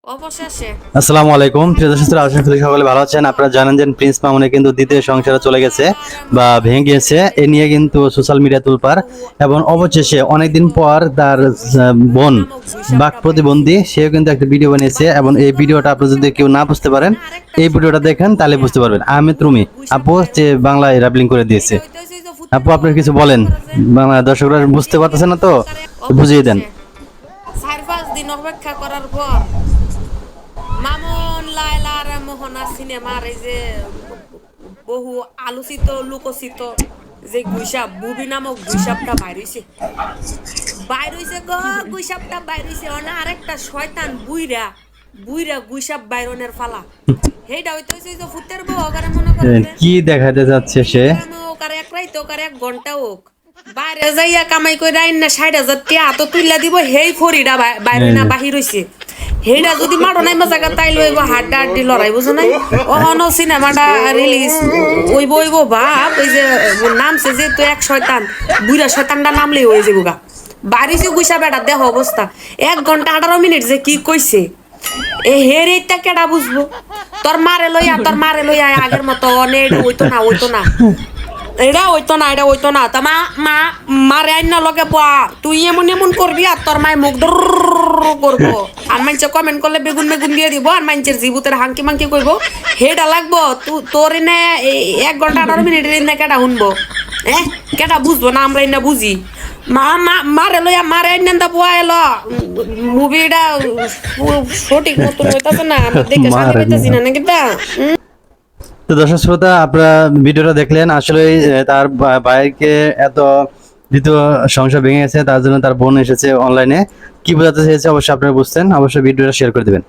অবশেষে আসসালামু আলাইকুম প্রিয় দর্শক, আশা করি সকলে ভালো আছেন। আপনারা জানেন যে প্রিন্স মামুনে কিন্তু দ্বিতীয় সংসারে চলে গেছে বা ভেঙে গিয়েছে, এ নিয়ে কিন্তু সোশ্যাল মিডিয়া তুলপার। এবং অবশেষে অনেকদিন পর তার বোন বাক প্রতিবন্ধী সেও কিন্তু একটা ভিডিও বানিয়েছে, এবং এই ভিডিওটা আপনি যদি কেউ না বুঝতে পারেন এই ভিডিওটা দেখেন তাহলে বুঝতে পারবেন। আহমেদ রুমি আপু যে বাংলায় রাবলিং করে দিয়েছে। আপু আপনি কিছু বলেন, বাংলা দর্শকরা বুঝতে পারতেছে না তো বুঝিয়ে দেন। 4-5 দিন অপেক্ষা করার পর মামুন লায়লা আর মোহনা সিনেমার এই যে বহু আলোচিত লোকচিত যে গুইসাপ বুবি নামক গুইসাপটা বাইর হইছে গো। গুইসাপটা বাইর হইছে না, আরেকটা শয়তান বুইরা বুইরা গুইসাপ বাইরনের ফালা। হেইটা হইছে যে ফুতের বউ ওকারে মনে করেন কি দেখাতে যাচ্ছে সে? ওকারে এক রাইতে ওকারে এক ঘন্টা হোক বাইরে যাইয়া কামাই করে আইন না 60,000 টাকা হাতে তুইলা দিব। হেই ফরিডা বাইরে না বাহির হইছে। হেইটা যদি মারো নাই মজাগা তাই লইব হাড্ডা হাড্ডি লড়াই, বুঝো নাই? অহনো সিনেমাটা রিলিজ ওইব ভাব ওই যে নামছে যে তো এক শয়তান বুইরা শয়তানটা নামলেই হয়ে যাবো গা। বাড়িছে গুইসা বেটা দেহ অবস্থা 1 ঘন্টা 18 মিনিট যে কি কইছে এ হেরিটা কেডা বুঝবো? তোর মারে লইয়া আগের মতো অনেক হইতো না এটা হইতো না তা মা মারে আইন লগে পা তুই এমন করবি আর তোর মায় মুখ করবো। আর মানুষে কমেন্ট করলে বেগুন দিয়ে দিব, আর মানুষের জীবুতের হাঙ্কি মাঙ্কি কইব হেটা লাগবো। তোর এনে 1 ঘন্টা 18 মিনিট এনে কেটা শুনবো? কেটা বুঝবো না? আমরা এনে বুঝি। মারে লইয়া মারে আইন দা পোয়া এলো মুভিটা সঠিক মতন হইতাছে না, দেখে শান্তি পাইতাছি না নাকি তা। তো দর্শক শ্রোতা, আপনারা ভিডিওটা দেখলেন। আসলে তার ভাইকে এত দ্বিতীয় সংসার ভেঙে গেছে, তার জন্য তার বোন এসেছে অনলাইনে। কি বোঝাতে চেয়েছে অবশ্যই আপনারা বুঝছেন। অবশ্যই ভিডিওটা শেয়ার করে দিবেন।